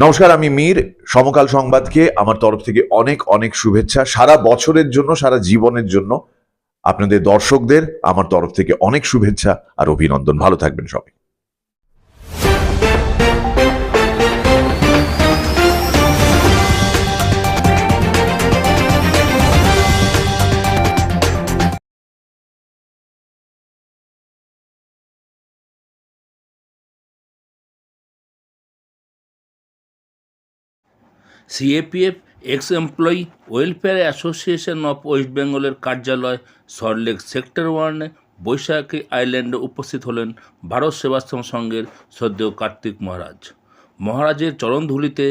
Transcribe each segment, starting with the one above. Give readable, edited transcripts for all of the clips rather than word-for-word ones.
নমস্কার, আমি মীর। সমকাল সংবাদকে আমার তরফ থেকে অনেক অনেক শুভেচ্ছা। সারা বছরের জন্য, সারা জীবনের জন্য আপনাদের দর্শকদের আমার তরফ থেকে অনেক শুভেচ্ছা আর অভিনন্দন। ভালো থাকবেন সবাই। CAPF x employee welfare association of West বেঙ্গলের কার্যালয় সল্টলেক সেক্টর 1-এ বৈশাখী আইল্যান্ডে উপস্থিত হলেন ভারত সেবাশ্রম সংঘের শ্রদ্ধেয় কার্তিক মহারাজের চরণধুলিতে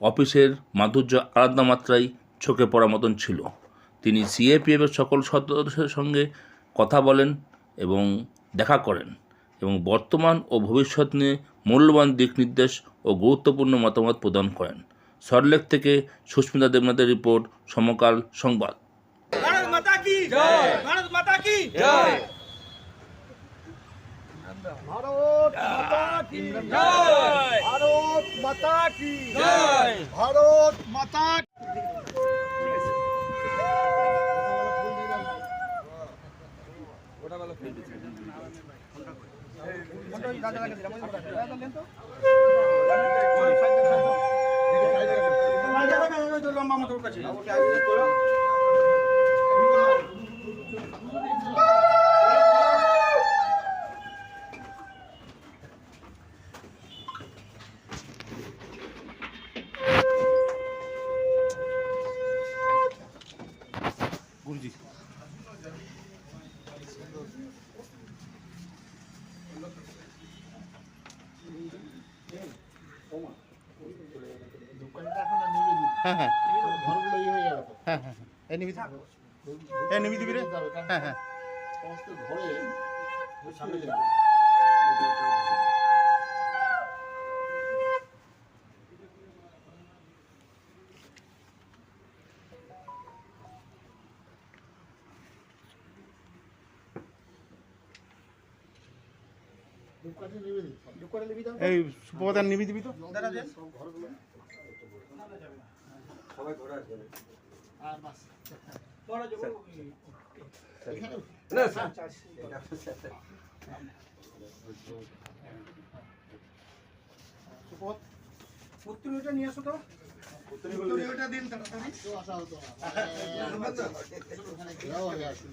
অফিসের মাধুর্য আলাদা মাত্রায় চোখে পড়ার মতন ছিল। তিনি সিএপিএফের সকল সদস্যদের সঙ্গে কথা বলেন এবং দেখা করেন এবং বর্তমান ও ভবিষ্যৎ নিয়ে মূল্যবান দিক নির্দেশ ও গুরুত্বপূর্ণ মতামত প্রদান করেন। সল্টলেক থেকে সুস্মিতা দেবনাথের রিপোর্ট, সমকাল সংবাদ। भारत माता की जय। भारत माता की जय। भारत माता की जय। भारत माता की जय। भारत माता লম্বা মতো কাছে गुरुजी হ্যাঁ হ্যাঁ ঘরগুলো ইয়ে হয়ে যাবে তো। হ্যাঁ হ্যাঁ হ্যাঁ নিবি দিবি রে। হ্যাঁ হ্যাঁ সমস্ত ঘরে সামনে যাবে। এই সুপ্রভাত নিবি দিবি তো সব ঘরগুলো সবাই ঘরে আসবে আর বাস বড় যাব এখানে না স্যার সুপ্রভাত পুত্রটা নিয়ে আসো তো পুত্রটা দিন তাড়াতাড়ি তো আসা হতো ওখানে ঘেরাও হয়ে আছে।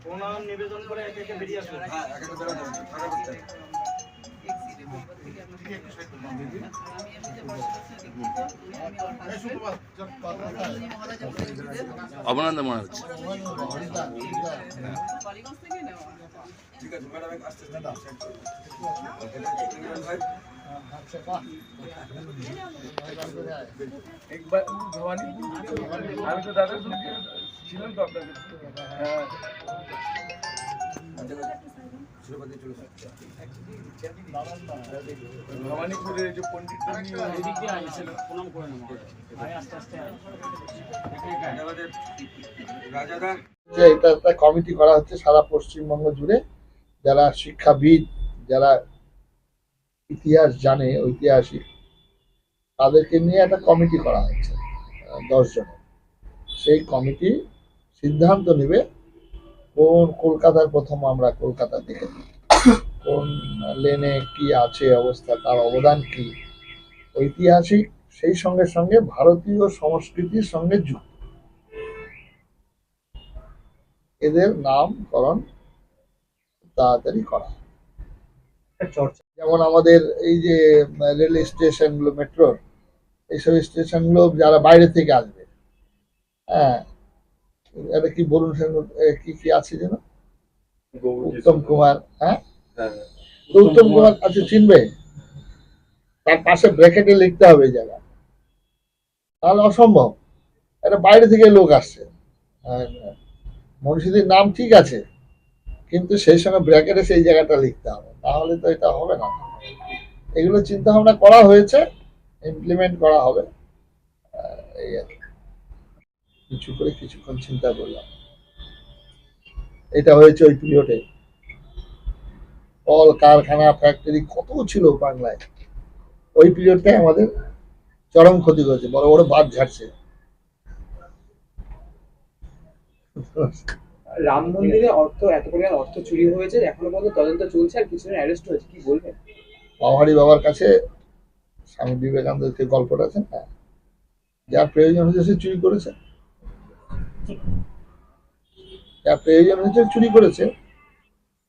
প্রণাম নিবেদন করে একে একে বেরিয়ে আসুন। অবনন্দ মহারাজ ঠিক আছে ম্যাডাম আসতে একবার ভবানী আমি তো দাদার সঙ্গে ছিলাম তো আপনার ভবানীপুরের যে পণ্ডিত রাজাদা যে এটা একটা কমিটি করা হচ্ছে সারা পশ্চিমবঙ্গ জুড়ে, যারা শিক্ষাবিদ, যারা ইতিহাস জানে, ঐতিহাসিক, তাদেরকে নিয়ে একটা কমিটি করা হচ্ছে 10 জনের। সেই কমিটি সিদ্ধান্ত নেবে কোন কলকাতার প্রথম আমরা কলকাতা থেকে কোন লেনে কি আছে অবস্থা, তার অবদান কি ঐতিহাসিক, সেই সঙ্গে সঙ্গে ভারতীয় সংস্কৃতির সঙ্গে যুক্ত, এদের নামকরণ তাড়াতাড়ি করা। যেমন আমাদের এই যে রেল স্টেশনগুলো, মেট্রোর এইসব স্টেশনগুলো যারা বাইরে থেকে আসবে, হ্যাঁ এটা কি বলুন, কি কি আছে যেন উত্তম কুমার, হ্যাঁ তো উত্তম কুমার আছে, চিনবে? তার পাশে ব্র্যাকেটে লিখতে হবে এই জায়গা, তাহলে অসম্ভব। এটা বাইরে থেকে লোক আসছে, মনীষীদের নাম ঠিক আছে, কিন্তু সেই সঙ্গে ব্র্যাকেটে সেই জায়গাটা লিখতে হবে, তাহলে তো এটা হবে না। এগুলো চিন্তা ভাবনা করা হয়েছে, ইমপ্লিমেন্ট করা হবে। এই আর কি। কিছু করে কিছুক্ষণ চিন্তা করলাম, এটা হয়েছে ওই পিরিয়ডে। কল কারখানা ফ্যাক্টরি কত ছিল বাংলায়, ওই পিরিয়ডটাই আমাদের চরম ক্ষতি করেছে, বড় বড় বাঁধ ঝাড়ছে। রাম মন্দিরে এত পরিমাণ অর্থ চুরি হয়েছে, এখনো পর্যন্ত তদন্ত চলছে, আর কিছু অ্যারেস্ট হয়েছে, কি বলবেন? পাহাড়ি বাবার কাছে স্বামী বিবেকানন্দের যে গল্পটা আছে না, যার প্রয়োজন হয়েছে সে চুরি করেছে, যার প্রয়োজন হয়েছে চুরি করেছে,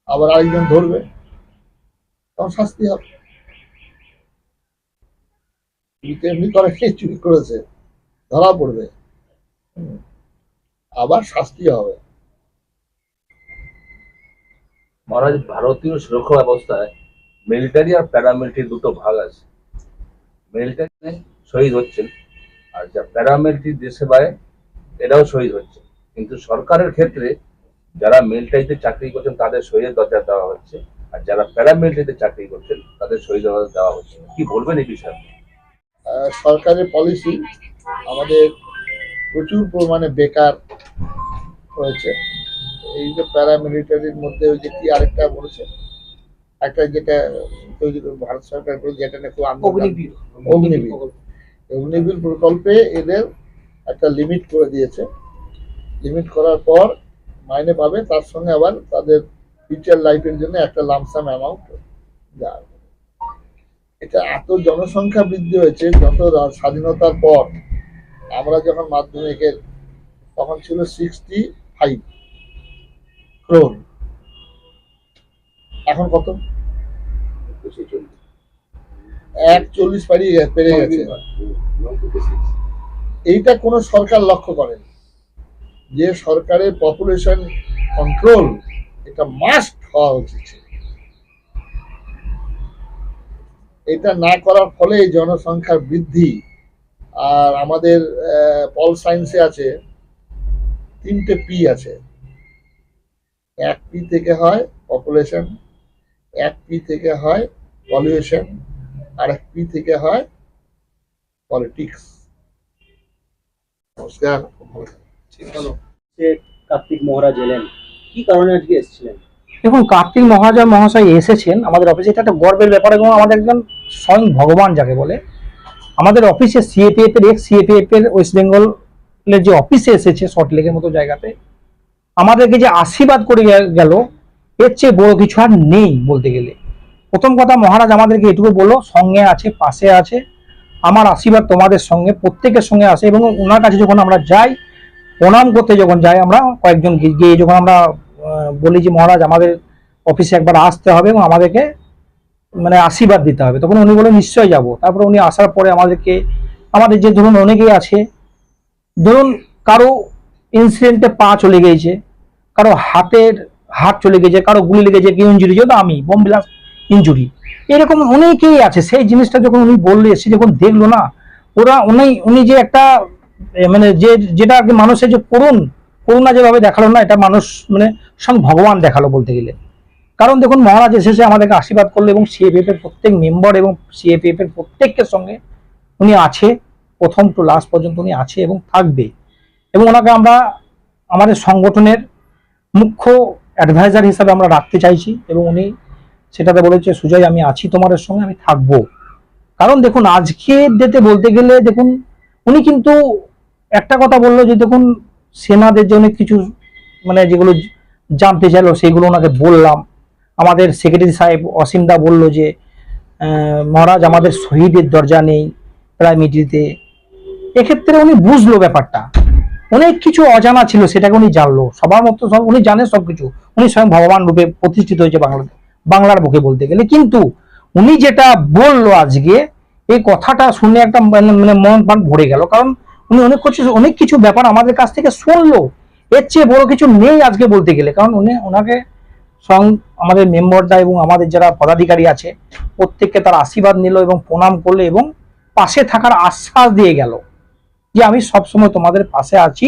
আবার আরেকজন ধরবে, তখন শাস্তি হবে। এমনি করে চুরি করেছে, ধরা পড়বে, আবার শাস্তি হবে। মহারাজ, ভারতীয় সুরক্ষা ব্যবস্থায় মিলিটারি আর প্যারামিলিটারি দুটো ভাগ আছে। মিলিটারি শহীদ হচ্ছেন, আর যা প্যারামিলিটারি দেশে বাইরে এরাও শহীদ হচ্ছে, কিন্তু সরকারের ক্ষেত্রে যারা মিলিটারিতে চাকরি করছেন তাদের শহীদের দরজা দেওয়া হচ্ছে, আর যারা প্যারামিলিটারিতে চাকরি করছেন তাদের শহীদের দরজা দেওয়া হচ্ছে। কি বলবেন এই বিষয়ে? সরকারের পলিসি, আমাদের প্রচুর পরিমাণে বেকার হয়েছে। এই যে প্যারামিলিটারির মধ্যে ওই যে কি আরেকটা বলেছে, একটা যেটা তৈরি করে ভারত সরকার করে, যেটা নিয়ে খুব আন্দোলন, অগ্নিবীর প্রকল্পে এদের একটা লিমিট করে দিয়েছে। লিমিট করার পর মাইনে পাবে, তার সঙ্গে আবার তাদের ফিউচার লাইফের জন্য একটা লামসাম অ্যামাউন্ট দেওয়া। এটা এত জনসংখ্যা বৃদ্ধি হয়েছে, যত স্বাধীনতার পর আমরা যখন মাধ্যমিকের তখন ছিল 65 ক্রোর, এখন কত? 140 পেরিয়ে গেছে। এইটা কোনো সরকার লক্ষ্য করেন, যে সরকারের পপুলেশন কন্ট্রোল এটা মাস্ট হওয়া উচিত। এটা না করার ফলে এই জনসংখ্যার বৃদ্ধি। আর আমাদের পল সায়েন্সে আছে 3টে পি আছে। 1P থেকে হয় পপুলেশন, 1P থেকে হয় পলিউশন, আর 1P থেকে হয় পলিটিক্স। নমস্কার। কার্তিক মহারাজ এলেন, কি কারণে আজকে এসেছিলেন? দেখুন, কার্তিক মহাশয় এসেছেন আমাদের অফিসে, এটা একটা গর্বের ব্যাপার, এবং আমাদের একজন স্বয়ং ভগবান যাকে বলে। আমাদের অফিসে সিএপিএফ এর ওয়েস্ট বেঙ্গলের যে অফিসে এসেছে সল্টলেকের মতো জায়গাতে, আমাদেরকে যে আশীর্বাদ করে গেল, এর চেয়ে বড় কিছু আর নেই বলতে গেলে। প্রথম কথা, মহারাজ আমাদেরকে এটুকু বললো, সঙ্গে আছে, পাশে আছে, আমার আশীর্বাদ তোমাদের সঙ্গে, প্রত্যেকের সঙ্গে আছে। এবং ওনার কাছে যখন আমরা যাই, প্রণাম করতে যখন যাই, আমরা কয়েকজন গিয়ে যখন আমরা বলি যে মহারাজ আমাদের অফিসে একবার আসতে হবে এবং আমাদেরকে মানে আশীর্বাদ দিতে হবে, তখন উনি বলে নিশ্চয়ই যাব। তারপরে উনি আসার পরে আমাদের যে ধরুন অনেকেই আছে, ধরুন কারো ইনসিডেন্টে পা চলে গিয়েছে, কারো হাত চলে গেছে, কারো গুলি লেগেছে, কি ইঞ্জুরি, যেহেতু আমি বোম ব্লাস্ট ইঞ্জুরি, এরকম অনেকেই আছে। সেই জিনিসটা যখন উনি বললে, এসে যখন দেখলো না, উনি যে একটা মানে যেটা আর কি মানুষের যে করুণা যেভাবে দেখালো না, এটা মানুষ মানে স্বয়ং ভগবান দেখালো বলতে গেলে। কারণ দেখুন, মহারাজ এসেছে আমাদেরকে আশীর্বাদ করলো, এবং সিএপিএফ এর প্রত্যেক মেম্বার এবং সিএপিএফ এর প্রত্যেকের সঙ্গে উনি আছে, প্রথম টু লাস্ট পর্যন্ত উনি আছে এবং থাকবে। এবং ওনাকে আমরা আমাদের সংগঠনের মুখ্য অ্যাডভাইজার হিসাবে আমরা রাখতে চাইছি, এবং উনি সেটাতে বলেছে, সুজয় আমি আছি তোমাদের সঙ্গে, আমি থাকবো। কারণ দেখুন, আজকে ডেটে বলতে গেলে দেখুন, উনি কিন্তু একটা কথা বললো যে দেখুন, সেনাদের জন্য কিছু মানে যেগুলো জানতে চাইলো সেগুলো ওনাকে বললাম। আমাদের সেক্রেটারি সাহেব অসীম দা বললো যে মহারাজ আমাদের শহীদের দরজা নেই প্রাইমিটারিতে। এক্ষেত্রে উনি বুঝলো ব্যাপারটা, অনেক কিছু অজানা ছিল সেটাকে উনি জানলো। সবার মতো সব উনি জানে সবকিছু, উনি স্বয়ং ভগবান রূপে প্রতিষ্ঠিত হয়েছে বাংলার বুকে বলতে গেলে। কিন্তু উনি যেটা বললো আজকে, এই কথাটা শুনে একটা মানে মন প্রাণ ভরে গেল। কারণ উনি অনেক কিছু ব্যাপার আমাদের কাছ থেকে শুনলো, এর চেয়ে বড় কিছু নেই আজকে বলতে গেলে। কারণ ওনাকে স্বয়ং আমাদের মেম্বাররা এবং আমাদের যারা পদাধিকারী আছে প্রত্যেককে তার আশীর্বাদ নিল এবং প্রণাম করলো, এবং পাশে থাকার আশ্বাস দিয়ে গেল যে আমি সবসময় তোমাদের পাশে আছি।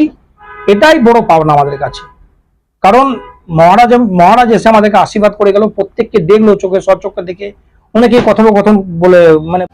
এটাই বড় পাওনা আমাদের কাছে। কারণ মহারাজ এসে আমাদেরকে আশীর্বাদ করে গেল, প্রত্যেককে দেখলো, চোখে সচক্ষে দেখে অনেকে কথোপকথন বলে মানে